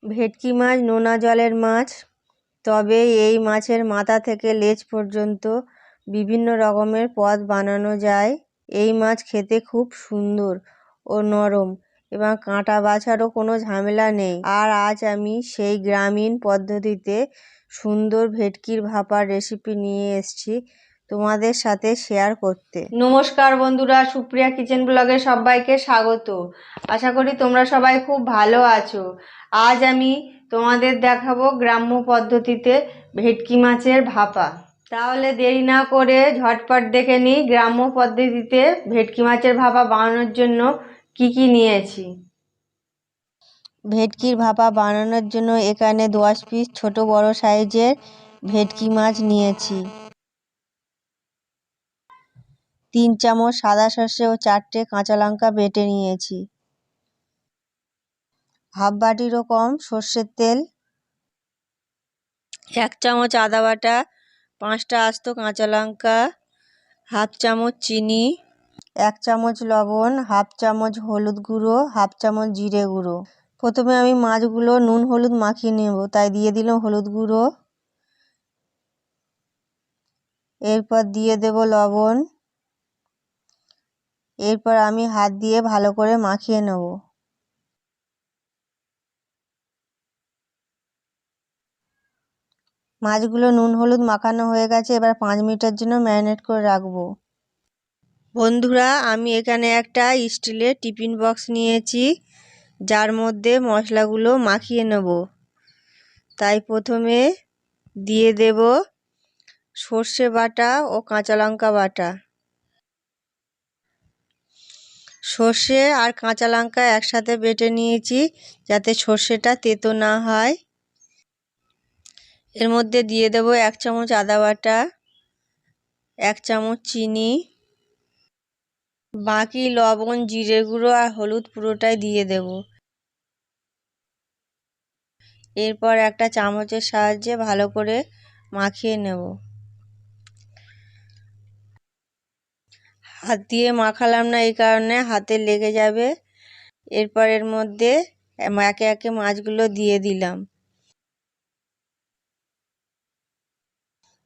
ভেটকি মাছ নোনা জলের মাছ, তবে এই মাছের মাথা থেকে লেজ পর্যন্ত বিভিন্ন রকমের পদ বানানো যায়। এই মাছ খেতে খুব সুন্দর ও নরম এবং কাঁটা বাছারও কোনো ঝামেলা নেই। আর আজ আমি সেই গ্রামীণ পদ্ধতিতে সুন্দর ভেটকির ভাপার রেসিপি নিয়ে এসেছি তোমাদের সাথে শেয়ার করতে। নমস্কার বন্ধুরা, সুপ্রিয়া কিচেন ব্লগে সবাইকে স্বাগত। আশা করি তোমরা সবাই খুব ভালো আছো। আজ আমি তোমাদের দেখাবো গ্রাম্য পদ্ধতিতে ভেটকি মাছের ভাপা। তাহলে দেরি না করে ঝটপট দেখে নিই গ্রাম্য পদ্ধতিতে ভেটকি মাছের ভাপা বানানোর জন্য কি কি নিয়েছি। ভেটকির ভাপা বানানোর জন্য এখানে 10 পিস ছোট বড় সাইজের ভেটকি মাছ নিয়েছি। 3 চামচ সাদা সর্ষে ও 4টে কাঁচা লঙ্কা বেটে নিয়েছি। হাফ বাটিরও কম সর্ষের তেল, 1 চামচ আদা বাটা, 5টা আস্ত কাঁচা লঙ্কা, হাফ চামচ চিনি, 1 চামচ লবণ, হাফ চামচ হলুদ গুঁড়ো, হাফ চামচ জিরে গুঁড়ো। প্রথমে আমি মাছগুলো নুন হলুদ মাখিয়ে নেব, তাই দিয়ে দিলাম হলুদ গুঁড়ো। এরপর দিয়ে দেব লবণ। এরপর আমি হাত দিয়ে ভালো করে মাখিয়ে নেব। মাছগুলো নুন হলুদ মাখানো হয়ে গেছে, এবার 5 মিনিটের জন্য ম্যারিনেট করে রাখবো। বন্ধুরা, আমি এখানে একটা স্টিলের টিফিন বক্স নিয়েছি, যার মধ্যে মশলাগুলো মাখিয়ে নেব। তাই প্রথমে দিয়ে দেব সর্ষে বাটা ও কাঁচা লঙ্কা বাটা। সর্ষে আর কাঁচা লঙ্কা একসাথে বেটে নিয়েছি যাতে সর্ষেটা তেতো না হয়। এর মধ্যে দিয়ে দেব 1 চামচ আদা বাটা, 1 চামচ চিনি, বাকি লবণ, জিরে গুঁড়ো আর হলুদ পুরোটাই দিয়ে দেব। এরপর একটা চামচের সাহায্যে ভালো করে মাখিয়ে নেব। হাত দিয়ে মাখালাম না, এই কারণে হাতে লেগে যাবে। এরপর এর মধ্যে একে একে মাছগুলো দিয়ে দিলাম।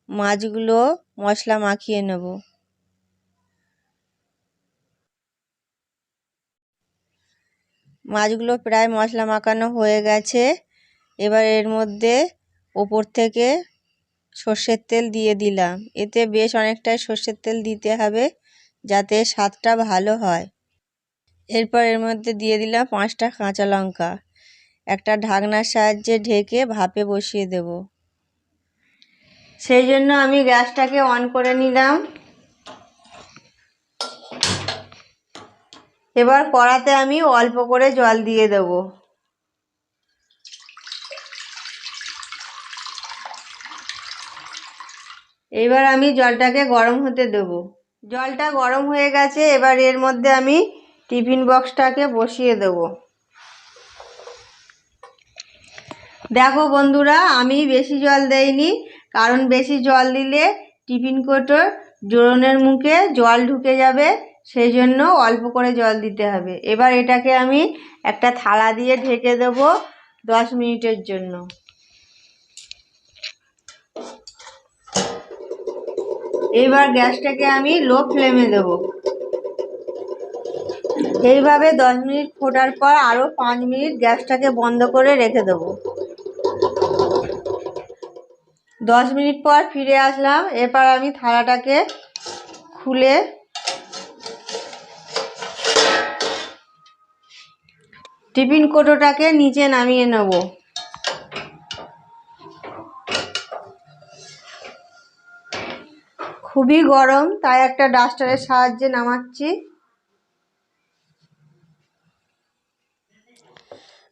মাছগুলো মশলা মাখিয়ে নেব। মাছগুলো প্রায় মশলা মাখানো হয়ে গেছে। এবার এর মধ্যে ওপর থেকে সর্ষের তেল দিয়ে দিলাম। এতে বেশ অনেকটাই সর্ষের তেল দিতে হবে যাতে স্বাদটা ভালো হয়। এরপর এর মধ্যে দিয়ে দিলাম 5টা কাঁচা লঙ্কা। একটা ঢাকনার সাহায্যে ঢেকে ভাপে বসিয়ে দেব। সেই জন্য আমি গ্যাসটাকে অন করে নিলাম। এবার কড়াতে আমি অল্প করে জল দিয়ে দেব। এবার আমি জলটাকে গরম হতে দেব। জলটা গরম হয়ে গেছে, এবার এর মধ্যে আমি টিফিন বক্সটাকে বসিয়ে দেব। দেখো বন্ধুরা, আমি বেশি জল দেইনি, কারণ বেশি জল দিলে টিফিন কৌটোর জোড়নের মুখে জল ঢুকে যাবে, সেই জন্য অল্প করে জল দিতে হবে। এবার এটাকে আমি একটা থালা দিয়ে ঢেকে দেব 10 মিনিটের জন্য। এবার গ্যাসটাকে আমি লো ফ্লেমে দেব। এইভাবে 10 মিনিট ফোটার পর আরও 5 মিনিট গ্যাসটাকে বন্ধ করে রেখে দেব। 10 মিনিট পর ফিরে আসলাম। এরপর আমি থালাটাকে খুলে টিফিন কৌটোটাকে নিচে নামিয়ে নেব। খুবই গরম, তাই একটা ডাস্টারের সাহায্যে নামাচ্ছি।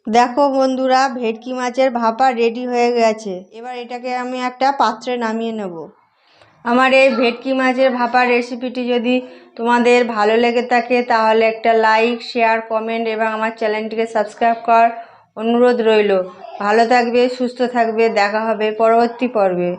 দেখো বন্ধুরা, ভেটকি মাছের ভাপা রেডি হয়ে গেছে। এবার এটাকে আমি একটা পাত্রে নামিয়ে নেব। আমার এই ভেটকি মাছের ভাপার রেসিপিটি যদি তোমাদের ভালো লেগে থাকে তাহলে একটা লাইক, শেয়ার, কমেন্ট এবং আমার চ্যানেলটিকে সাবস্ক্রাইব করার অনুরোধ রইল। ভালো থাকবে, সুস্থ থাকবে, দেখা হবে পরবর্তী পর্বে।